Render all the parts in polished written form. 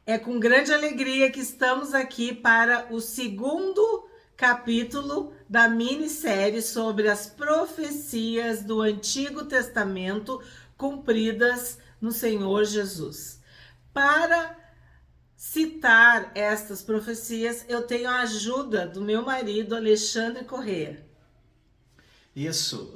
É com grande alegria que estamos aqui para o segundo capítulo da minissérie sobre as profecias do Antigo Testamento cumpridas no Senhor Jesus. Para citar estas profecias, eu tenho a ajuda do meu marido, Alexandre Corrêa. Isso.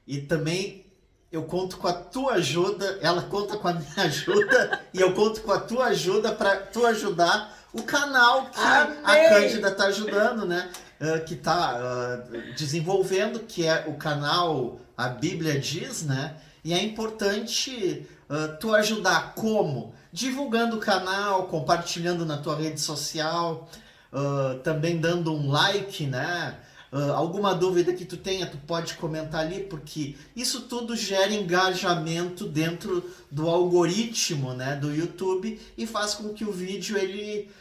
E também eu conto com a tua ajuda, ela conta com a minha ajuda e eu conto com a tua ajuda para tu ajudar o canal que a Cândida Amém! tá ajudando, né? Que tá desenvolvendo, que é o canal A Bíblia Diz, né? E é importante tu ajudar como? Divulgando o canal, compartilhando na tua rede social, também dando um like, né? Alguma dúvida que tu tenha, tu pode comentar ali, porque isso tudo gera engajamento dentro do algoritmo, né, do YouTube e faz com que o vídeo ele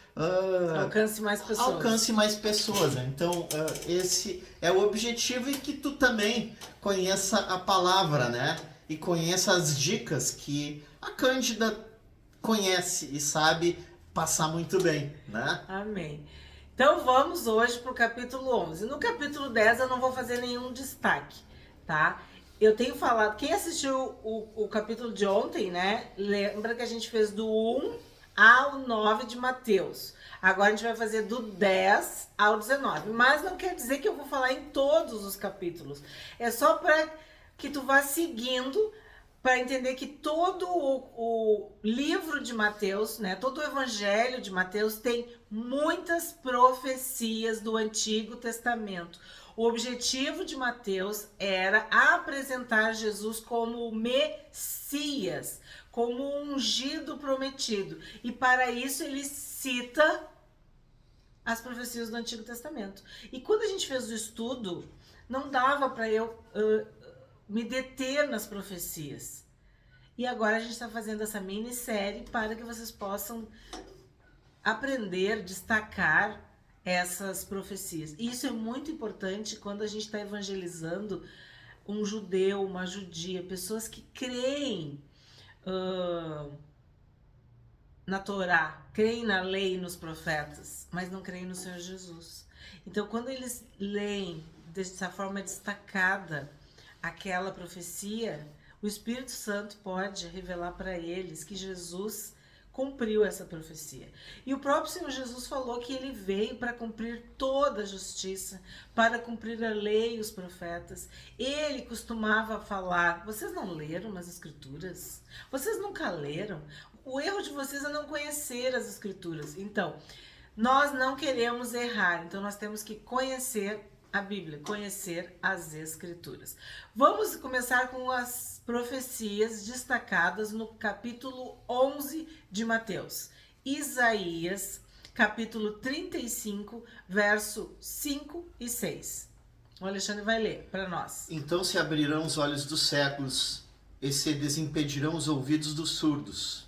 Alcance mais alcance pessoas. mais pessoas. Né? Então, esse é o objetivo e que tu também conheça a palavra, né? E conheça as dicas que a Cândida conhece e sabe passar muito bem, né? Amém. Então vamos hoje para o capítulo 11. No capítulo 10 eu não vou fazer nenhum destaque, tá? Eu tenho falado, quem assistiu o capítulo de ontem, né? Lembra que a gente fez do 1 ao 9 de Mateus. Agora a gente vai fazer do 10 ao 19. Mas não quer dizer que eu vou falar em todos os capítulos. É só para que tu vá seguindo para entender que todo o livro de Mateus, né, todo o evangelho de Mateus tem muitas profecias do Antigo Testamento. O objetivo de Mateus era apresentar Jesus como o Messias, como o ungido prometido. E para isso ele cita as profecias do Antigo Testamento. E quando a gente fez o estudo, não dava para eu me deter nas profecias. E agora a gente está fazendo essa minissérie para que vocês possam aprender, destacar essas profecias. E isso é muito importante quando a gente está evangelizando um judeu, uma judia, pessoas que creem na Torá, creem na lei e nos profetas, mas não creem no Senhor Jesus. Então, quando eles leem dessa forma destacada aquela profecia, o Espírito Santo pode revelar para eles que Jesus cumpriu essa profecia. E o próprio Senhor Jesus falou que ele veio para cumprir toda a justiça, para cumprir a lei e os profetas. Ele costumava falar: vocês não leram nas Escrituras? Vocês nunca leram? O erro de vocês é não conhecer as Escrituras. Então, nós não queremos errar, então nós temos que conhecer a Bíblia, conhecer as Escrituras. Vamos começar com as profecias destacadas no capítulo 11 de Mateus. Isaías, capítulo 35, verso 5 e 6. O Alexandre vai ler para nós. Então se abrirão os olhos dos cegos e se desimpedirão os ouvidos dos surdos.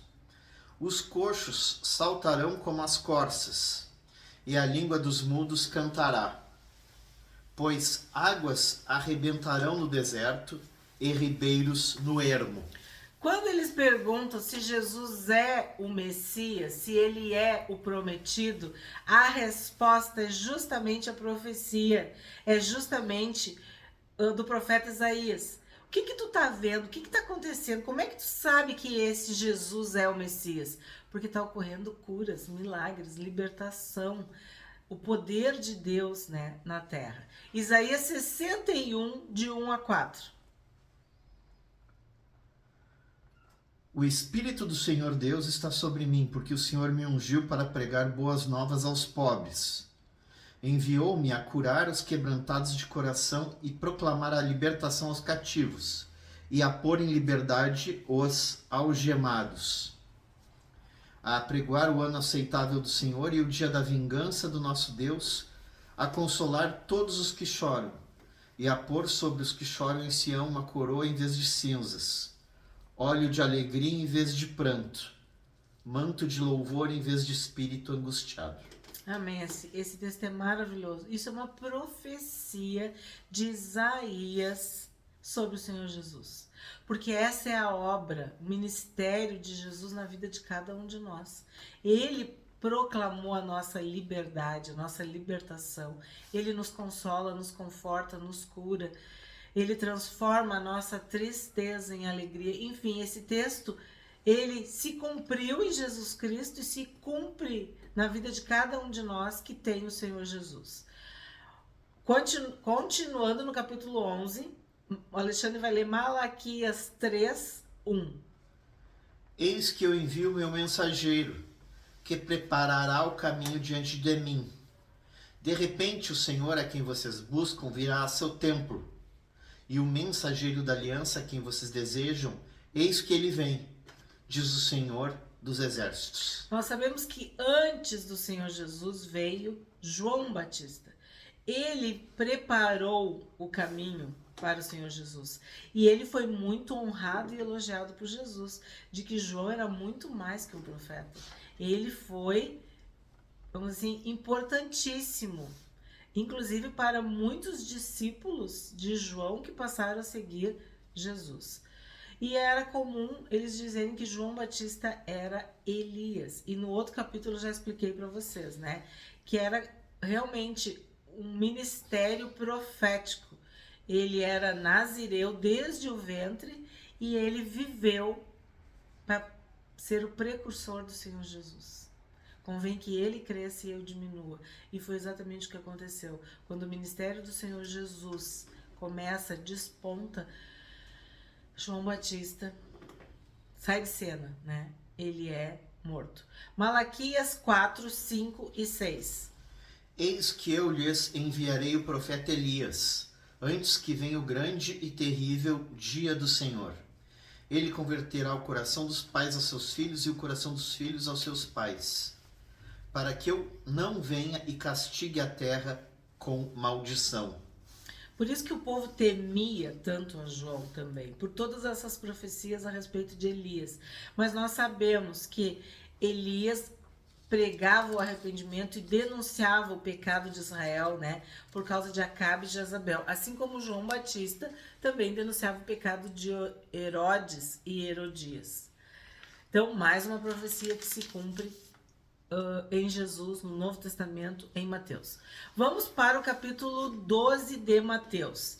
Os coxos saltarão como as corças, e a língua dos mudos cantará. Pois águas arrebentarão no deserto e ribeiros no ermo. Quando eles perguntam se Jesus é o Messias, se ele é o prometido, a resposta é justamente a profecia, é justamente do profeta Isaías. O que tu tá vendo? O que tá acontecendo? Como é que tu sabe que esse Jesus é o Messias? Porque tá ocorrendo curas, milagres, libertação, o poder de Deus, né, na terra. Isaías 61, de 1 a 4. O Espírito do Senhor Deus está sobre mim, porque o Senhor me ungiu para pregar boas novas aos pobres. Enviou-me a curar os quebrantados de coração e proclamar a libertação aos cativos, e a pôr em liberdade os algemados, a apregoar o ano aceitável do Senhor e o dia da vingança do nosso Deus, a consolar todos os que choram, e a pôr sobre os que choram em Sião uma coroa em vez de cinzas, óleo de alegria em vez de pranto, manto de louvor em vez de espírito angustiado. Amém. Esse texto é maravilhoso. Isso é uma profecia de Isaías sobre o Senhor Jesus. Porque essa é a obra, o ministério de Jesus na vida de cada um de nós. Ele proclamou a nossa liberdade, a nossa libertação. Ele nos consola, nos conforta, nos cura. Ele transforma a nossa tristeza em alegria. Enfim, esse texto, ele se cumpriu em Jesus Cristo e se cumpre na vida de cada um de nós que tem o Senhor Jesus. Continuando no capítulo 11, o Alexandre vai ler Malaquias 3, 1. Eis que eu envio meu mensageiro, que preparará o caminho diante de mim. De repente o Senhor a quem vocês buscam virá a seu templo, e o mensageiro da aliança a quem vocês desejam, eis que ele vem, diz o Senhor dos Exércitos. Nós sabemos que antes do Senhor Jesus veio João Batista. Ele preparou o caminho para o Senhor Jesus. E ele foi muito honrado e elogiado por Jesus, de que João era muito mais que um profeta. Ele foi, vamos dizer assim, importantíssimo, inclusive para muitos discípulos de João que passaram a seguir Jesus. E era comum eles dizerem que João Batista era Elias. E no outro capítulo eu já expliquei para vocês, né? Que era realmente um ministério profético. Ele era nazireu desde o ventre e ele viveu para ser o precursor do Senhor Jesus. Convém que ele cresça e eu diminua. E foi exatamente o que aconteceu. Quando o ministério do Senhor Jesus começa, desponta, João Batista sai de cena, né? Ele é morto. Malaquias 4, 5 e 6. Eis que eu lhes enviarei o profeta Elias, antes que venha o grande e terrível dia do Senhor. Ele converterá o coração dos pais aos seus filhos e o coração dos filhos aos seus pais, para que eu não venha e castigue a terra com maldição. Por isso que o povo temia tanto a João também, por todas essas profecias a respeito de Elias. Mas nós sabemos que Elias pregava o arrependimento e denunciava o pecado de Israel, né, por causa de Acabe e Jezabel. Assim como João Batista também denunciava o pecado de Herodes e Herodias. Então, mais uma profecia que se cumpre em Jesus, no Novo Testamento, em Mateus. Vamos para o capítulo 12 de Mateus.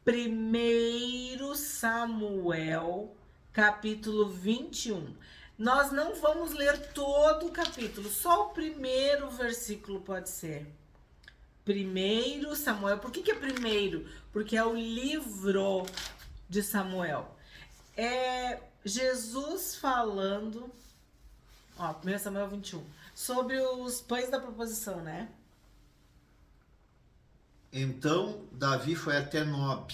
1 Samuel, capítulo 21. Nós não vamos ler todo o capítulo, só o primeiro versículo pode ser. 1 Samuel. Por que é primeiro? Porque é o livro de Samuel. É Jesus falando, 1 Samuel 21, sobre os pães da proposição, né? Então Davi foi até Nob,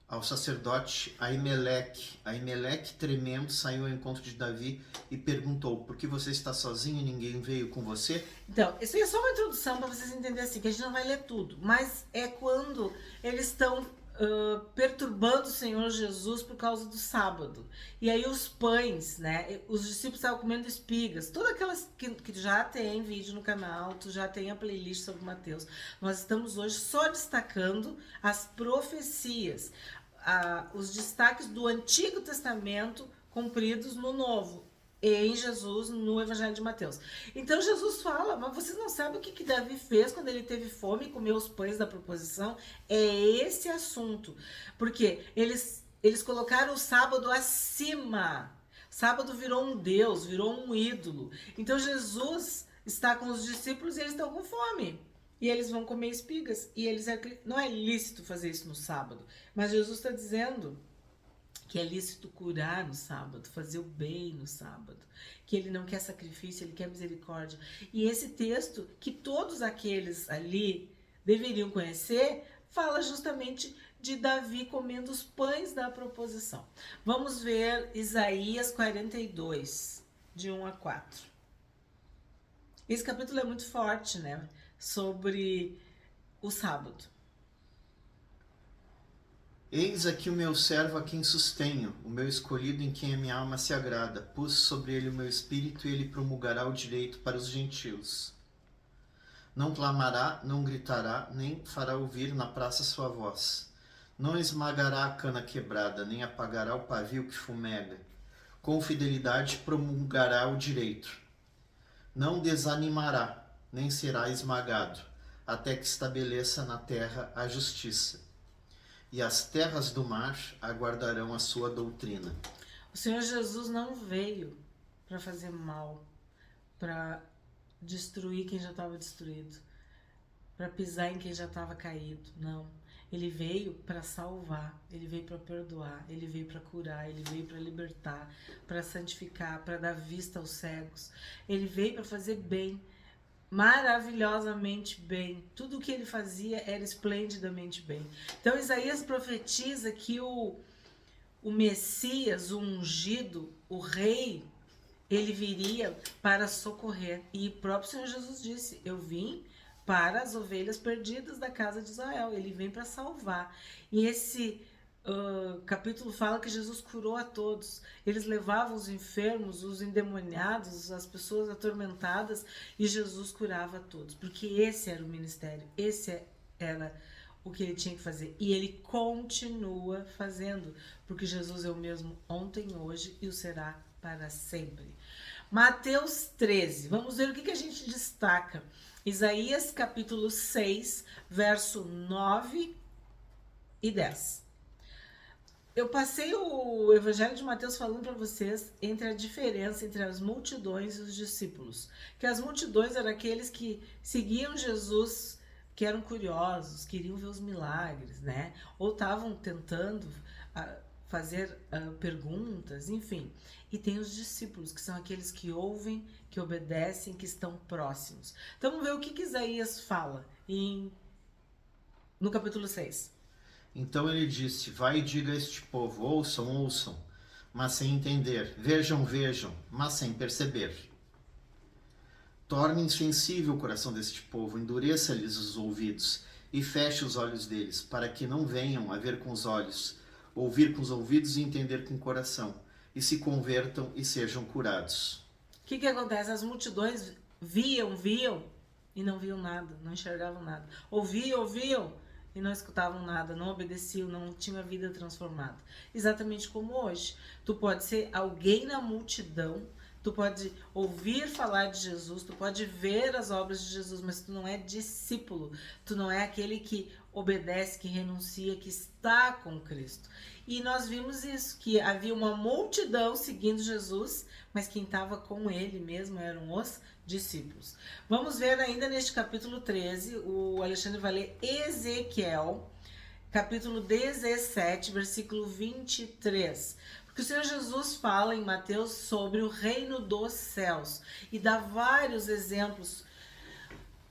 ao sacerdote Aimeleque. Aimeleque, tremendo, saiu ao encontro de Davi e perguntou: por que você está sozinho e ninguém veio com você? Então, isso é só uma introdução para vocês entenderem assim, que a gente não vai ler tudo, mas é quando eles estão perturbando o Senhor Jesus por causa do sábado. E aí os pães, né? Os discípulos estavam comendo espigas. Todas aquelas que já tem vídeo no canal, tu já tem a playlist sobre Mateus. Nós estamos hoje só destacando as profecias, os destaques do Antigo Testamento cumpridos no Novo, em Jesus, no Evangelho de Mateus. Então Jesus fala, mas vocês não sabem o que Davi fez quando ele teve fome e comeu os pães da proposição? É esse assunto. Porque eles colocaram o sábado acima. Sábado virou um Deus, virou um ídolo. Então Jesus está com os discípulos e eles estão com fome. E eles vão comer espigas. E eles não é lícito fazer isso no sábado. Mas Jesus está dizendo que é lícito curar no sábado, fazer o bem no sábado, que ele não quer sacrifício, ele quer misericórdia. E esse texto, que todos aqueles ali deveriam conhecer, fala justamente de Davi comendo os pães da proposição. Vamos ver Isaías 42, de 1 a 4. Esse capítulo é muito forte, né? Sobre o sábado. Eis aqui o meu servo a quem sustenho, o meu escolhido em quem a minha alma se agrada. Pus sobre ele o meu espírito e ele promulgará o direito para os gentios. Não clamará, não gritará, nem fará ouvir na praça sua voz. Não esmagará a cana quebrada, nem apagará o pavio que fumega. Com fidelidade promulgará o direito. Não desanimará, nem será esmagado, até que estabeleça na terra a justiça. E as terras do mar aguardarão a sua doutrina. O Senhor Jesus não veio para fazer mal, para destruir quem já estava destruído, para pisar em quem já estava caído. Não. Ele veio para salvar, ele veio para perdoar, ele veio para curar, ele veio para libertar, para santificar, para dar vista aos cegos. Ele veio para fazer bem, maravilhosamente bem. Tudo o que ele fazia era esplendidamente bem. Então Isaías profetiza que o Messias, o ungido, o rei, ele viria para socorrer. E o próprio Senhor Jesus disse: eu vim para as ovelhas perdidas da casa de Israel. Ele vem para salvar. E esse capítulo fala que Jesus curou a todos. Eles levavam os enfermos, os endemoniados, as pessoas atormentadas, e Jesus curava a todos. Porque esse era o ministério, esse era o que ele tinha que fazer. E ele continua fazendo, porque Jesus é o mesmo ontem, hoje e o será para sempre. Mateus 13. Vamos ver o que a gente destaca. Isaías capítulo 6, verso 9 e 10. Eu passei o Evangelho de Mateus falando para vocês entre a diferença entre as multidões e os discípulos. Que as multidões eram aqueles que seguiam Jesus, que eram curiosos, queriam ver os milagres, né? Ou estavam tentando fazer perguntas, enfim. E tem os discípulos, que são aqueles que ouvem, que obedecem, que estão próximos. Então vamos ver o que Isaías fala no capítulo 6. Então ele disse: vai e diga a este povo, ouçam, ouçam, mas sem entender, vejam, vejam, mas sem perceber. Torne insensível o coração deste povo, endureça-lhes os ouvidos e feche os olhos deles, para que não venham a ver com os olhos, ouvir com os ouvidos e entender com o coração, e se convertam e sejam curados. O que acontece? As multidões viam e não viam nada, não enxergavam nada. Ouviam e não escutavam nada, não obedeciam, não tinham a vida transformada. Exatamente como hoje. Tu pode ser alguém na multidão, tu pode ouvir falar de Jesus, tu pode ver as obras de Jesus, mas tu não é discípulo, tu não é aquele que obedece, que renuncia, que está com Cristo. E nós vimos isso, que havia uma multidão seguindo Jesus, mas quem estava com ele mesmo eram os discípulos. Vamos ver ainda neste capítulo 13, o Alexandre vai ler Ezequiel, capítulo 17, versículo 23. Porque o Senhor Jesus fala em Mateus sobre o reino dos céus e dá vários exemplos,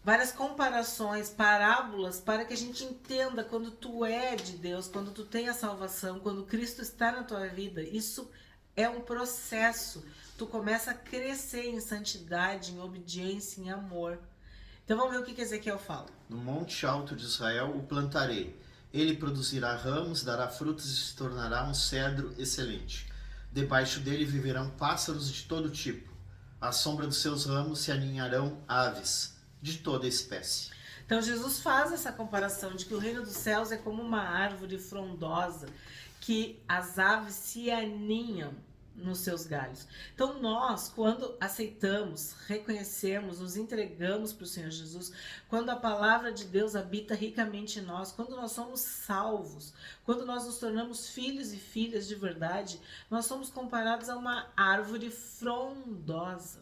várias comparações, parábolas, para que a gente entenda quando tu é de Deus, quando tu tem a salvação, quando Cristo está na tua vida. Isso é um processo. Tu começa a crescer em santidade, em obediência, em amor. Então vamos ver o que Ezequiel fala. No monte alto de Israel o plantarei. Ele produzirá ramos, dará frutos e se tornará um cedro excelente. Debaixo dele viverão pássaros de todo tipo. À sombra dos seus ramos se aninharão aves de toda espécie. Então Jesus faz essa comparação de que o reino dos céus é como uma árvore frondosa, que as aves se aninham nos seus galhos. Então nós, quando aceitamos, reconhecemos, nos entregamos para o Senhor Jesus, quando a palavra de Deus habita ricamente em nós, quando nós somos salvos, quando nós nos tornamos filhos e filhas de verdade, nós somos comparados a uma árvore frondosa.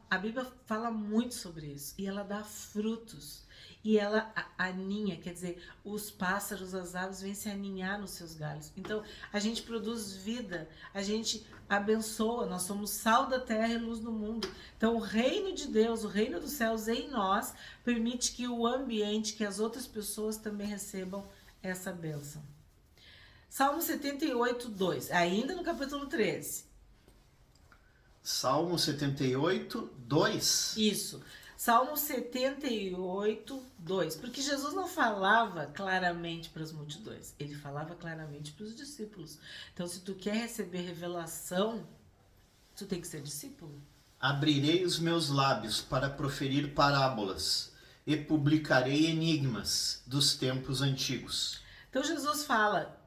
A Bíblia fala muito sobre isso, e ela dá frutos, e ela aninha, quer dizer, os pássaros, as aves vêm se aninhar nos seus galhos. Então, a gente produz vida, a gente abençoa, nós somos sal da terra e luz do mundo. Então, o reino de Deus, o reino dos céus em nós, permite que o ambiente, que as outras pessoas também recebam essa bênção. Salmo 78, 2, ainda no capítulo 13. Salmo 78, 2. Isso. Salmo 78, 2. Porque Jesus não falava claramente para as multidões. Ele falava claramente para os discípulos. Então, se tu quer receber revelação, tu tem que ser discípulo. Abrirei os meus lábios para proferir parábolas e publicarei enigmas dos tempos antigos. Então Jesus fala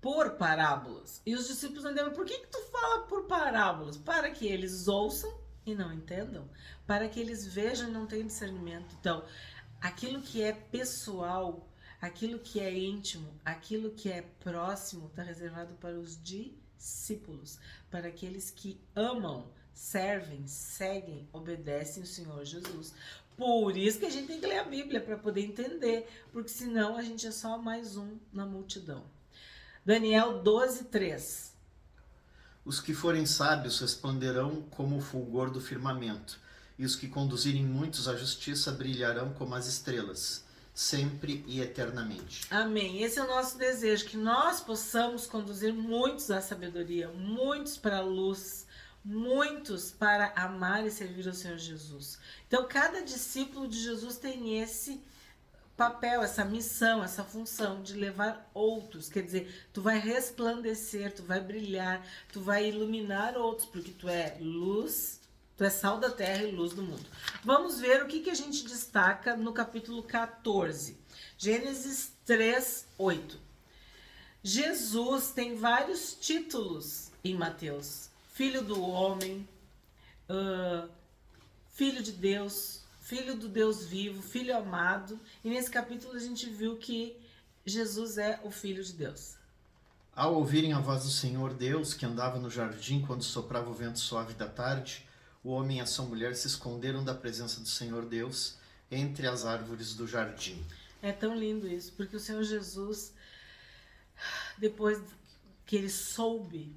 por parábolas. E os discípulos não entendem, por que tu fala por parábolas? Para que eles ouçam e não entendam. Para que eles vejam e não tenham discernimento. Então, aquilo que é pessoal, aquilo que é íntimo, aquilo que é próximo, está reservado para os discípulos. Para aqueles que amam, servem, seguem, obedecem o Senhor Jesus. Por isso que a gente tem que ler a Bíblia para poder entender, porque senão a gente é só mais um na multidão. Daniel 12:3. Os que forem sábios resplandecerão como o fulgor do firmamento, e os que conduzirem muitos à justiça brilharão como as estrelas, sempre e eternamente. Amém. Esse é o nosso desejo, que nós possamos conduzir muitos à sabedoria, muitos para a luz, muitos para amar e servir ao Senhor Jesus. Então, cada discípulo de Jesus tem esse papel, essa missão, essa função de levar outros. Quer dizer, tu vai resplandecer, tu vai brilhar, tu vai iluminar outros, porque tu é luz, tu é sal da terra e luz do mundo. Vamos ver o que a gente destaca no capítulo 14. Gênesis 3:8. Jesus tem vários títulos em Mateus. Filho do homem, filho de Deus, filho do Deus vivo, filho amado. E nesse capítulo a gente viu que Jesus é o Filho de Deus. Ao ouvirem a voz do Senhor Deus, que andava no jardim quando soprava o vento suave da tarde, o homem e a sua mulher se esconderam da presença do Senhor Deus entre as árvores do jardim. É tão lindo isso, porque o Senhor Jesus, depois que ele soube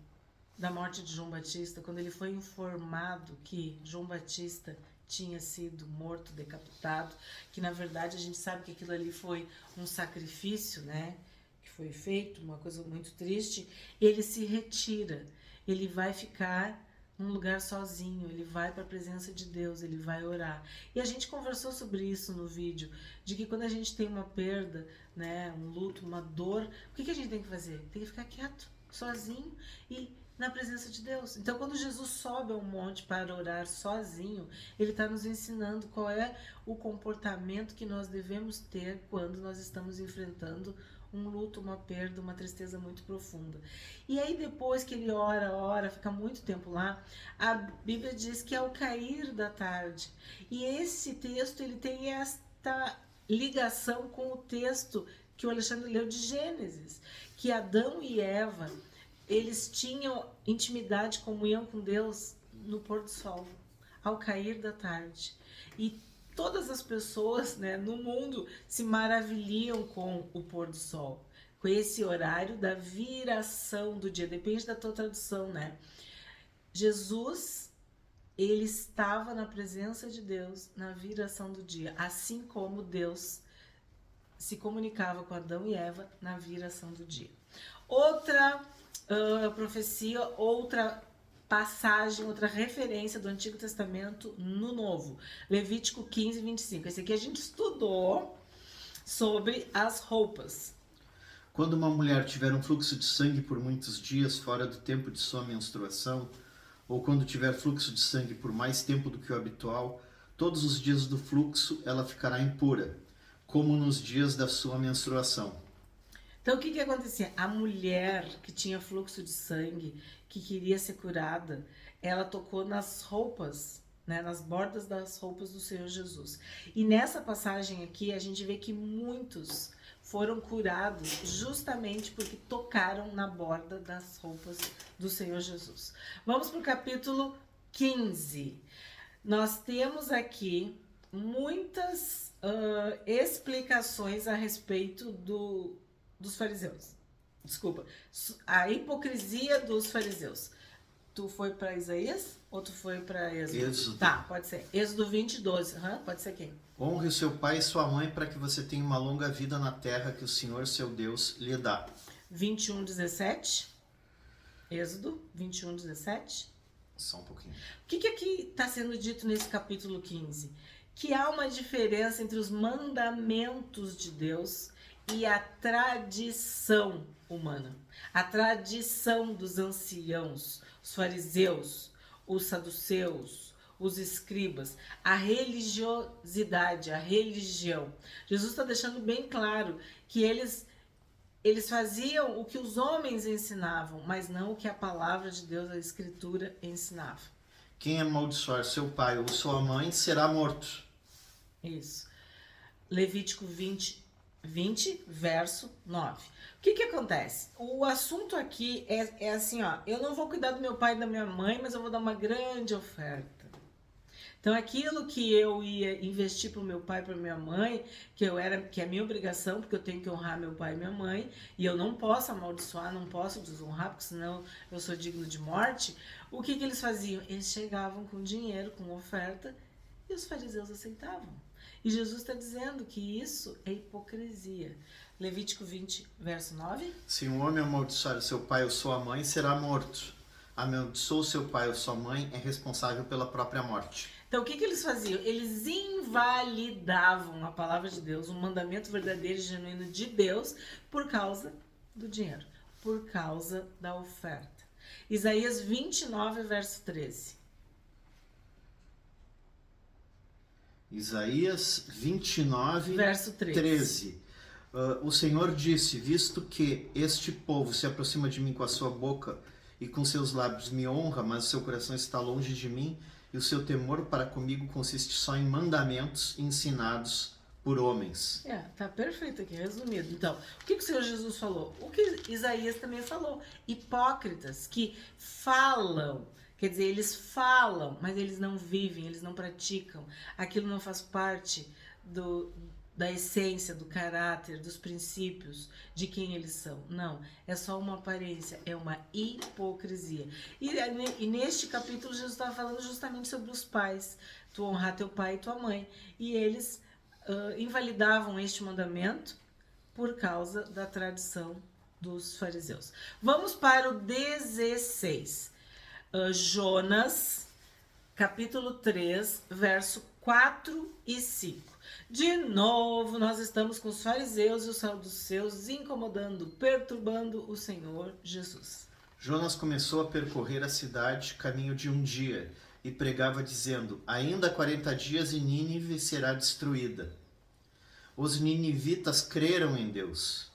da morte de João Batista, quando ele foi informado que João Batista tinha sido morto, decapitado, que na verdade a gente sabe que aquilo ali foi um sacrifício, né, que foi feito, uma coisa muito triste, ele se retira, ele vai ficar num lugar sozinho, ele vai para a presença de Deus, ele vai orar. E a gente conversou sobre isso no vídeo, de que quando a gente tem uma perda, né, um luto, uma dor, o que a gente tem que fazer? Tem que ficar quieto, sozinho e na presença de Deus. Então, quando Jesus sobe ao monte para orar sozinho, ele está nos ensinando qual é o comportamento que nós devemos ter quando nós estamos enfrentando um luto, uma perda, uma tristeza muito profunda. E aí, depois que ele ora, fica muito tempo lá, a Bíblia diz que é ao cair da tarde. E esse texto, ele tem esta ligação com o texto que o Alexandre leu de Gênesis, que Adão e Eva, eles tinham intimidade, comunhão com Deus no pôr do sol, ao cair da tarde. E todas as pessoas, né, no mundo se maravilham com o pôr do sol, com esse horário da viração do dia, depende da tua tradução, né? Jesus, ele estava na presença de Deus na viração do dia, assim como Deus se comunicava com Adão e Eva na viração do dia. Outra profecia, outra passagem, outra referência do Antigo Testamento no Novo. Levítico 15:25. Esse aqui a gente estudou sobre as roupas. Quando uma mulher tiver um fluxo de sangue por muitos dias fora do tempo de sua menstruação, ou quando tiver fluxo de sangue por mais tempo do que o habitual, todos os dias do fluxo ela ficará impura, como nos dias da sua menstruação. Então, o que acontecia? A mulher que tinha fluxo de sangue, que queria ser curada, ela tocou nas roupas, né, nas bordas das roupas do Senhor Jesus. E nessa passagem aqui, a gente vê que muitos foram curados justamente porque tocaram na borda das roupas do Senhor Jesus. Vamos para o capítulo 15. Nós temos aqui muitas explicações a respeito dos fariseus. Desculpa, a hipocrisia dos fariseus. Tu foi para Isaías ou tu foi para Êxodo? Êxodo. Tá, pode ser. Êxodo 20:12. Pode ser quem? Honre o seu pai e sua mãe para que você tenha uma longa vida na terra que o Senhor, seu Deus, lhe dá. 21:17. Êxodo 21:17. Só um pouquinho. O que aqui está sendo dito nesse capítulo 15? Que há uma diferença entre os mandamentos de Deus e a tradição humana. A tradição dos anciãos, os fariseus, os saduceus, os escribas, a religiosidade, a religião. Jesus está deixando bem claro que eles eles faziam o que os homens ensinavam, mas não o que a palavra de Deus, a Escritura, ensinava. Quem amaldiçoar seu pai ou sua mãe será morto. Isso. Levítico 20, verso 9. O que acontece? O assunto aqui é assim, ó. Eu não vou cuidar do meu pai e da minha mãe, mas eu vou dar uma grande oferta. Então, aquilo que eu ia investir para o meu pai e para minha mãe, que é a minha obrigação, porque eu tenho que honrar meu pai e minha mãe, e eu não posso amaldiçoar, não posso desonrar, porque senão eu sou digno de morte. O que eles faziam? Eles chegavam com dinheiro, com oferta, e os fariseus aceitavam. E Jesus está dizendo que isso é hipocrisia. Levítico 20, verso 9. Se um homem amaldiçoar seu pai ou sua mãe, será morto. Amaldiçoou seu pai ou sua mãe, é responsável pela própria morte. Então, o que eles faziam? Eles invalidavam a palavra de Deus, o mandamento verdadeiro e genuíno de Deus, por causa do dinheiro, por causa da oferta. Isaías 29, verso 13. Isaías 29, verso 13. O Senhor disse, visto que este povo se aproxima de mim com a sua boca e com seus lábios me honra, mas o seu coração está longe de mim, e o seu temor para comigo consiste só em mandamentos ensinados por homens. Tá perfeito aqui, resumido. Então, o que o Senhor Jesus falou? O que Isaías também falou. Hipócritas que falam, quer dizer, eles falam, mas eles não vivem, eles não praticam. Aquilo não faz parte da essência, do caráter, dos princípios, de quem eles são. Não, é só uma aparência, é uma hipocrisia. E neste capítulo Jesus estava falando justamente sobre os pais, tu honrar teu pai e tua mãe. E eles invalidavam este mandamento por causa da tradição dos fariseus. Vamos para o 16. Jonas, capítulo 3, verso 4 e 5. De novo, nós estamos com os fariseus e os saduceus incomodando, perturbando o Senhor Jesus. Jonas começou a percorrer a cidade caminho de um dia e pregava dizendo, ainda 40 dias e Nínive será destruída. Os ninivitas creram em Deus,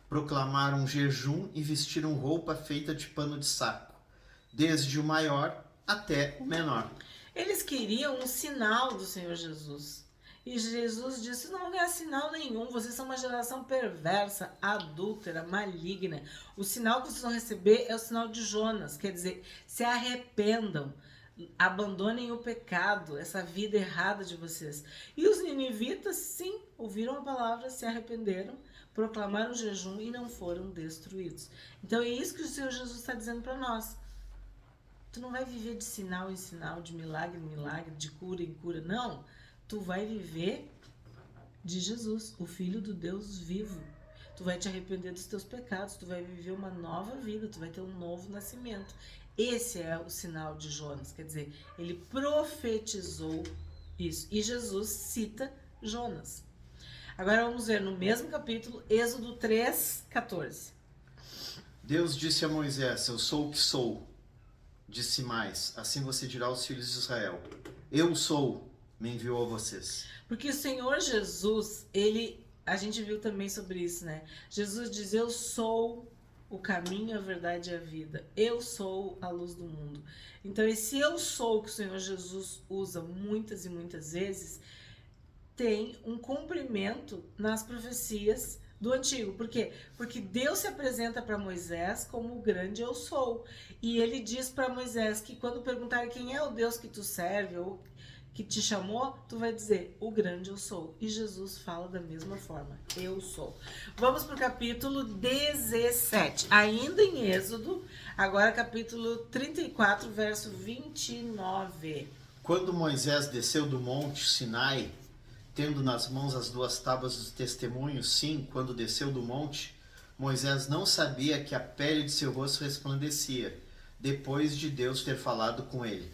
proclamaram jejum e vestiram roupa feita de pano de saco, desde o maior até o menor. Eles queriam um sinal do Senhor Jesus. E Jesus disse, não é sinal nenhum, vocês são uma geração perversa, adúltera, maligna. O sinal que vocês vão receber é o sinal de Jonas, quer dizer, se arrependam, abandonem o pecado, essa vida errada de vocês. E os ninivitas, sim, ouviram a palavra, se arrependeram, proclamaram jejum e não foram destruídos. Então é isso que o Senhor Jesus está dizendo para nós. Tu não vai viver de sinal em sinal, de milagre em milagre, de cura em cura, não. Tu vai viver de Jesus, o Filho do Deus vivo. Tu vai te arrepender dos teus pecados, tu vai viver uma nova vida, tu vai ter um novo nascimento. Esse é o sinal de Jonas, quer dizer, ele profetizou isso. E Jesus cita Jonas. Agora vamos ver no mesmo capítulo, Êxodo 3, 14. Deus disse a Moisés, eu sou o que sou. Disse mais, assim você dirá aos filhos de Israel, eu sou, me enviou a vocês. Porque o Senhor Jesus, a gente viu também sobre isso, né? Jesus diz, eu sou o caminho, a verdade e a vida. Eu sou a luz do mundo. Então, esse eu sou que o Senhor Jesus usa muitas e muitas vezes, tem um cumprimento nas profecias do Antigo. Por quê? Porque Deus se apresenta para Moisés como o grande eu sou. E ele diz para Moisés que quando perguntar quem é o Deus que tu serve ou que te chamou, tu vai dizer, o grande eu sou. E Jesus fala da mesma forma, eu sou. Vamos para o capítulo 17, ainda em Êxodo, agora capítulo 34, verso 29. Quando Moisés desceu do monte Sinai, tendo nas mãos as 2 tábuas do testemunho, sim, quando desceu do monte, Moisés não sabia que a pele de seu rosto resplandecia, depois de Deus ter falado com ele.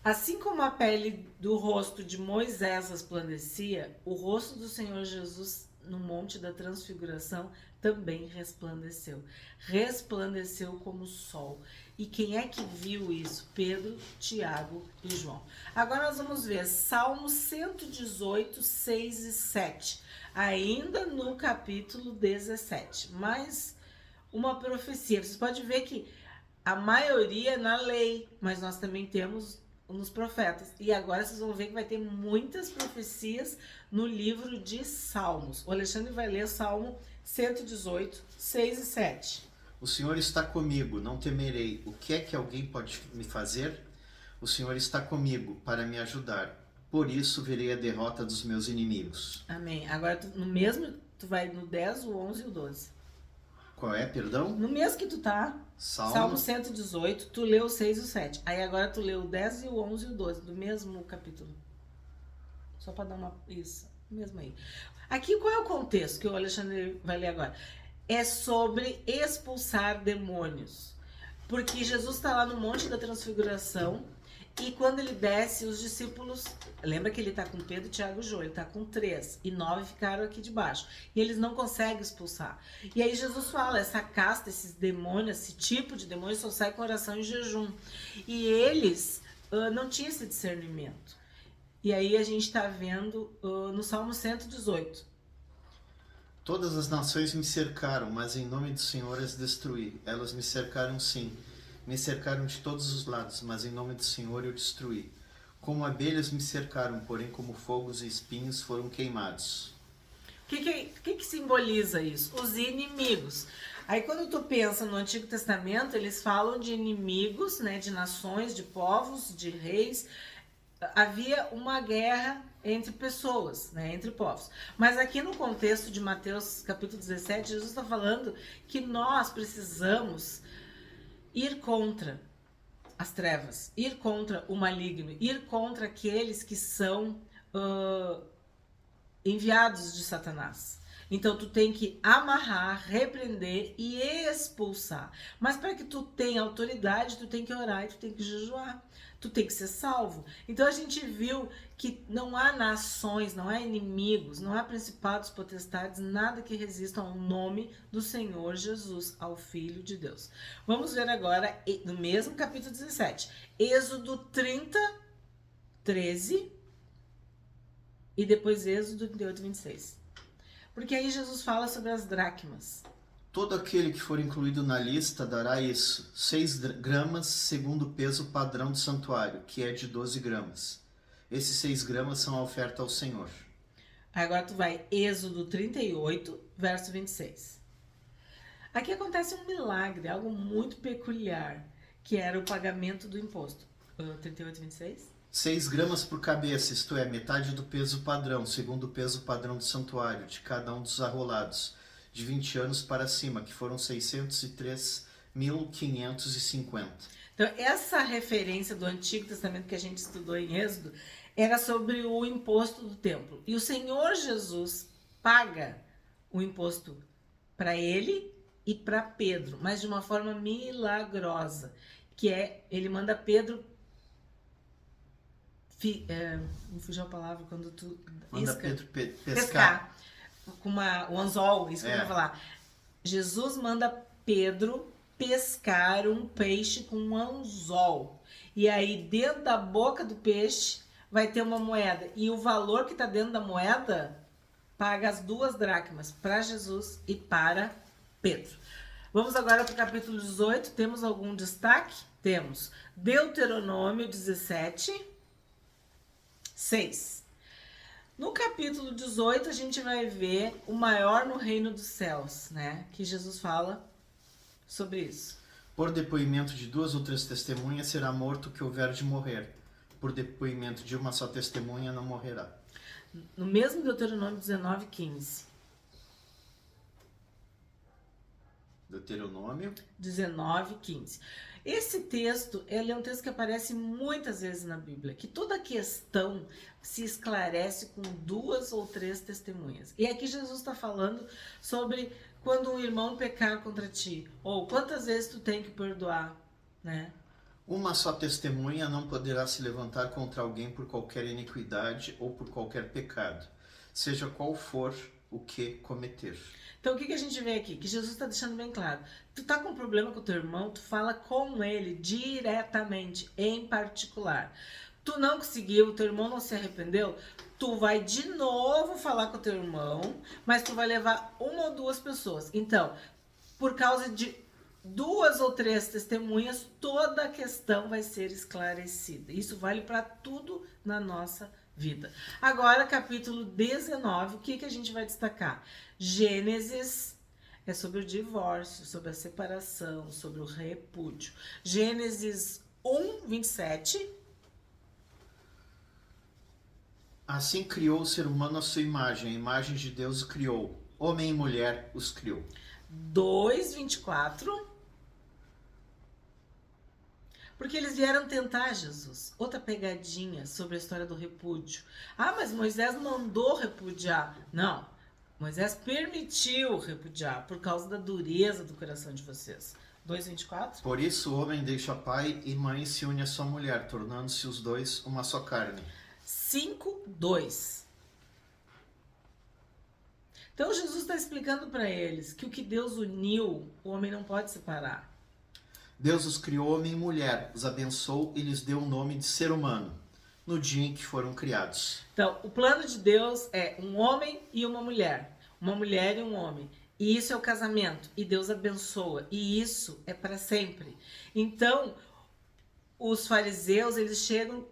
Assim como a pele do rosto de Moisés resplandecia, o rosto do Senhor Jesus no Monte da Transfiguração também resplandeceu. Resplandeceu como o sol. E quem é que viu isso? Pedro, Tiago e João. Agora nós vamos ver Salmo 118, 6 e 7. Ainda no capítulo 17. Mais uma profecia. Vocês podem ver que a maioria é na lei, mas nós também temos nos profetas. E agora vocês vão ver que vai ter muitas profecias no livro de Salmos. O Alexandre vai ler Salmo 118, 6 e 7. O Senhor está comigo, não temerei. O que é que alguém pode me fazer? O Senhor está comigo para me ajudar. Por isso verei a derrota dos meus inimigos. Amém. Agora, tu vai no 10, o 11 e o 12. Qual é, perdão? No mesmo que tu tá, Salmo 118, tu leu o 6 e o 7. Aí agora tu leu o 10 e o 11 e o 12, do mesmo capítulo. Só para dar uma... Isso, mesmo aí. Aqui, qual é o contexto que o Alexandre vai ler agora? É sobre expulsar demônios. Porque Jesus está lá no Monte da Transfiguração e quando ele desce, os discípulos... Lembra que ele está com Pedro, Tiago e João. Ele está com 3 e 9 ficaram aqui debaixo. E eles não conseguem expulsar. E aí Jesus fala, essa casta, esses demônios, esse tipo de demônio só sai com oração e jejum. E eles não tinham esse discernimento. E aí a gente está vendo no Salmo 118. Todas as nações me cercaram, mas em nome do Senhor as destruí. Elas me cercaram sim, me cercaram de todos os lados, mas em nome do Senhor eu destruí. Como abelhas me cercaram, porém como fogos e espinhos foram queimados. O que simboliza isso? Os inimigos. Aí quando tu pensa no Antigo Testamento, eles falam de inimigos, né, de nações, de povos, de reis. Havia uma guerra entre pessoas, né, entre povos. Mas aqui no contexto de Mateus capítulo 17, Jesus está falando que nós precisamos ir contra as trevas, ir contra o maligno, ir contra aqueles que são enviados de Satanás. Então tu tem que amarrar, repreender e expulsar. Mas para que tu tenha autoridade, tu tem que orar e tu tem que jejuar. Tu tem que ser salvo. Então a gente viu que não há nações, não há inimigos, não há principados, potestades, nada que resistam ao nome do Senhor Jesus, ao Filho de Deus. Vamos ver agora, no mesmo capítulo 17, Êxodo 30, 13 e depois Êxodo 38, 26. Porque aí Jesus fala sobre as dracmas. Todo aquele que for incluído na lista dará isso, 6 gramas segundo o peso padrão do santuário, que é de 12 gramas. Esses 6 gramas são a oferta ao Senhor. Agora tu vai, Êxodo 38, verso 26. Aqui acontece um milagre, algo muito peculiar, que era o pagamento do imposto. 38, 26? 6 gramas por cabeça, isto é, metade do peso padrão, segundo o peso padrão do santuário, de cada um dos arrolados, de 20 anos para cima, que foram 603.550. Então, essa referência do Antigo Testamento que a gente estudou em Êxodo era sobre o imposto do templo. E o Senhor Jesus paga o imposto para ele e para Pedro, mas de uma forma milagrosa, que é, ele manda Pedro... me fugiu a palavra quando tu... Manda Pedro pescar. Com o anzol, isso que eu ia falar. Jesus manda Pedro pescar um peixe com um anzol. E aí, dentro da boca do peixe, vai ter uma moeda. E o valor que está dentro da moeda paga as 2 dracmas para Jesus e para Pedro. Vamos agora para o capítulo 18. Temos algum destaque? Temos Deuteronômio 17, 6. No capítulo 18, a gente vai ver o maior no reino dos céus, né? Que Jesus fala sobre isso. Por depoimento de 2 ou 3 testemunhas será morto o que houver de morrer. Por depoimento de uma só testemunha não morrerá. No mesmo Deuteronômio 19, 15. Deuteronômio 19, 15. Esse texto, ele é um texto que aparece muitas vezes na Bíblia, que toda questão se esclarece com 2 ou 3 testemunhas. E aqui Jesus está falando sobre quando um irmão pecar contra ti, ou quantas vezes tu tem que perdoar, né? Uma só testemunha não poderá se levantar contra alguém por qualquer iniquidade ou por qualquer pecado, seja qual for o que cometer. Então, o que a gente vê aqui? Que Jesus está deixando bem claro. Tu tá com um problema com o teu irmão, tu fala com ele diretamente, em particular. Tu não conseguiu, o teu irmão não se arrependeu, tu vai de novo falar com o teu irmão, mas tu vai levar uma ou duas pessoas. Então, por causa de 2 ou 3 testemunhas, toda a questão vai ser esclarecida. Isso vale para tudo na nossa vida. Agora, capítulo 19, o que a gente vai destacar? Gênesis é sobre o divórcio, sobre a separação, sobre o repúdio. Gênesis 1, 27. Assim criou o ser humano à sua imagem, a imagem de Deus o criou. Homem e mulher os criou. 2, 24. Porque eles vieram tentar Jesus. Outra pegadinha sobre a história do repúdio. Ah, mas Moisés mandou repudiar. Não, Moisés permitiu repudiar por causa da dureza do coração de vocês. 2:24. Por isso o homem deixa pai e mãe e se une à sua mulher, tornando-se os dois uma só carne. 5:2. Então Jesus está explicando para eles que o que Deus uniu, o homem não pode separar. Deus os criou homem e mulher, os abençoou e lhes deu o nome de ser humano, no dia em que foram criados. Então, o plano de Deus é um homem e uma mulher e um homem. E isso é o casamento, e Deus abençoa, e isso é para sempre. Então, os fariseus, eles chegam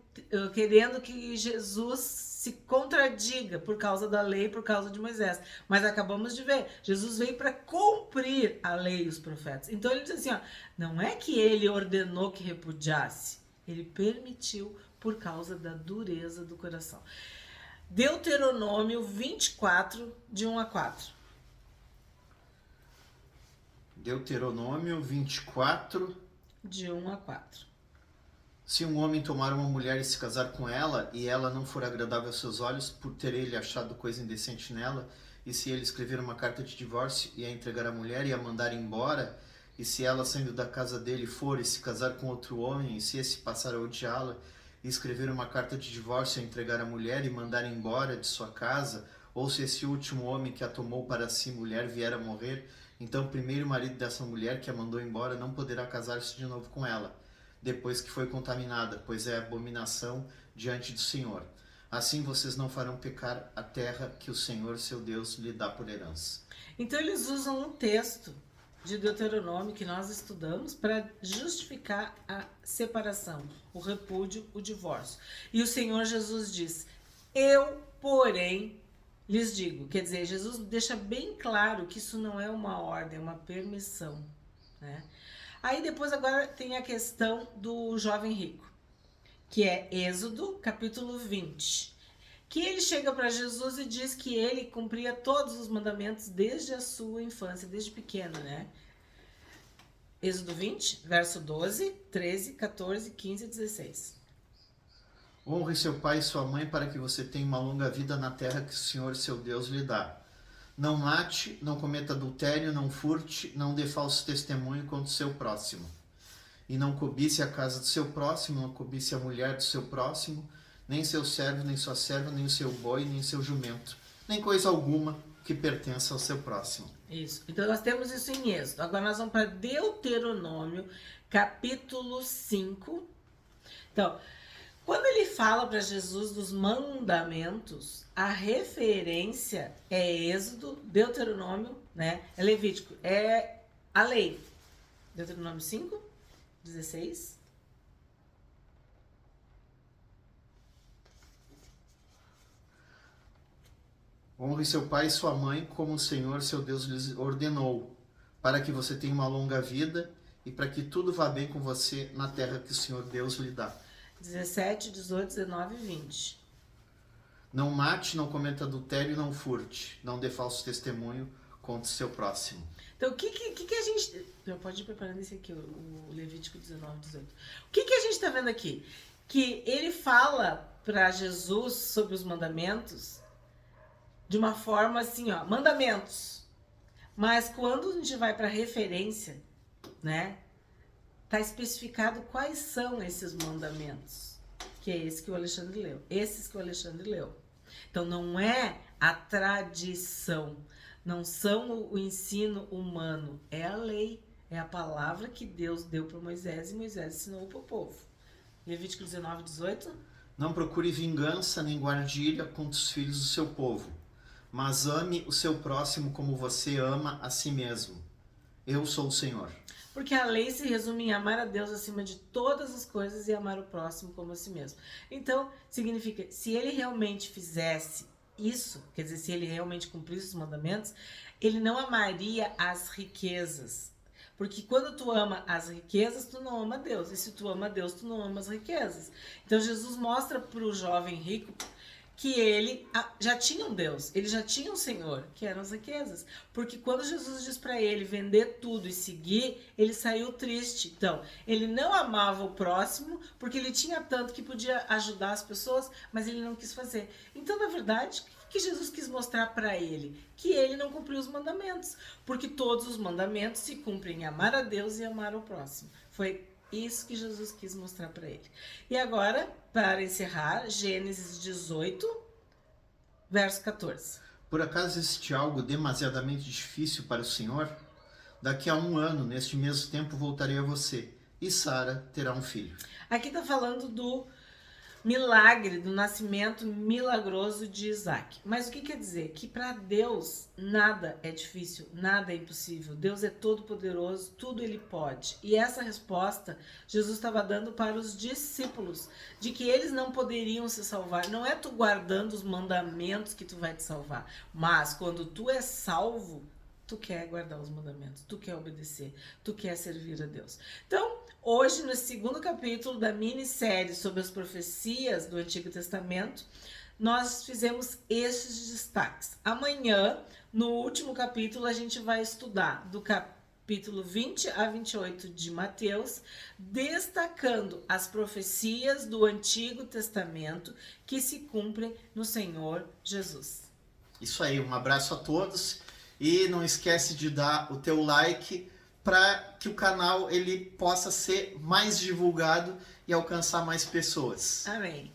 querendo que Jesus se contradiga por causa da lei, por causa de Moisés. Mas acabamos de ver, Jesus veio para cumprir a lei e os profetas. Então ele diz assim, ó, não é que ele ordenou que repudiasse, ele permitiu por causa da dureza do coração. Deuteronômio 24, de 1 a 4. Deuteronômio 24, de 1 a 4. Se um homem tomar uma mulher e se casar com ela, e ela não for agradável aos seus olhos, por ter ele achado coisa indecente nela, e se ele escrever uma carta de divórcio e a entregar à mulher e a mandar embora, e se ela, saindo da casa dele, for e se casar com outro homem, e se esse passar a odiá-la, e escrever uma carta de divórcio e a entregar à mulher e mandar embora de sua casa, ou se esse último homem que a tomou para si mulher vier a morrer, então o primeiro marido dessa mulher que a mandou embora não poderá casar-se de novo com ela, depois que foi contaminada, pois é abominação diante do Senhor. Assim vocês não farão pecar a terra que o Senhor, seu Deus, lhe dá por herança. Então eles usam um texto de Deuteronômio que nós estudamos para justificar a separação, o repúdio, o divórcio. E o Senhor Jesus diz, eu, porém, lhes digo. Quer dizer, Jesus deixa bem claro que isso não é uma ordem, é uma permissão, né? Aí depois agora tem a questão do jovem rico, que é Êxodo, capítulo 20. Que ele chega para Jesus e diz que ele cumpria todos os mandamentos desde a sua infância, desde pequeno, né? Êxodo 20, verso 12, 13, 14, 15 e 16. Honre seu pai e sua mãe para que você tenha uma longa vida na terra que o Senhor, seu Deus, lhe dá. Não mate, não cometa adultério, não furte, não dê falso testemunho contra o seu próximo. E não cobice a casa do seu próximo, não cobice a mulher do seu próximo, nem seu servo, nem sua serva, nem o seu boi, nem seu jumento, nem coisa alguma que pertença ao seu próximo. Isso. Então nós temos isso em Êxodo. Agora nós vamos para Deuteronômio, capítulo 5. Então, quando ele fala para Jesus dos mandamentos, a referência é Êxodo, Deuteronômio, né? É Levítico, é a lei. Deuteronômio 5, 16. Honre seu pai e sua mãe como o Senhor, seu Deus, lhes ordenou, para que você tenha uma longa vida e para que tudo vá bem com você na terra que o Senhor Deus lhe dá. 17, 18, 19 e 20. Não mate, não cometa adultério, não furte, não dê falso testemunho contra o seu próximo. Então, o que a gente... Pode ir preparando esse aqui, o Levítico 19, 18. O que a gente está vendo aqui? Que ele fala para Jesus sobre os mandamentos de uma forma assim, ó, mandamentos. Mas quando a gente vai para referência, né? Tá especificado quais são esses mandamentos. Que é esse que o Alexandre leu. Esses que o Alexandre leu. Então não é a tradição, não são o ensino humano, é a lei, é a palavra que Deus deu para Moisés e Moisés ensinou para o povo. Levítico 19, 18. Não procure vingança nem guardilha contra os filhos do seu povo, mas ame o seu próximo como você ama a si mesmo. Eu sou o Senhor. Porque a lei se resume em amar a Deus acima de todas as coisas e amar o próximo como a si mesmo. Então, significa, se ele realmente fizesse isso, quer dizer, se ele realmente cumprisse os mandamentos, ele não amaria as riquezas. Porque quando tu ama as riquezas, tu não ama Deus. E se tu ama Deus, tu não ama as riquezas. Então, Jesus mostra para o jovem rico que ele já tinha um Deus, ele já tinha um Senhor, que eram as riquezas. Porque quando Jesus diz para ele vender tudo e seguir, ele saiu triste. Então, ele não amava o próximo, porque ele tinha tanto que podia ajudar as pessoas, mas ele não quis fazer. Então, na verdade, o que Jesus quis mostrar para ele? Que ele não cumpriu os mandamentos. Porque todos os mandamentos se cumprem em amar a Deus e amar o próximo. Foi isso que Jesus quis mostrar para ele. E agora, para encerrar, Gênesis 18, verso 14. Por acaso existe algo demasiadamente difícil para o Senhor? Daqui a 1 ano, neste mesmo tempo, voltarei a você, e Sara terá um filho. Aqui está falando do milagre, do nascimento milagroso de Isaac. Mas o que quer dizer? Que para Deus nada é difícil, nada é impossível. Deus é todo poderoso, tudo ele pode. E essa resposta Jesus estava dando para os discípulos, de que eles não poderiam se salvar. Não é tu guardando os mandamentos que tu vai te salvar, mas quando tu és salvo, tu quer guardar os mandamentos, tu quer obedecer, tu quer servir a Deus. Então, hoje, no 2º capítulo da minissérie sobre as profecias do Antigo Testamento, nós fizemos esses destaques. Amanhã, no último capítulo, a gente vai estudar do capítulo 20 a 28 de Mateus, destacando as profecias do Antigo Testamento que se cumprem no Senhor Jesus. Isso aí, um abraço a todos. E não esquece de dar o teu like para que o canal ele possa ser mais divulgado e alcançar mais pessoas. Amém.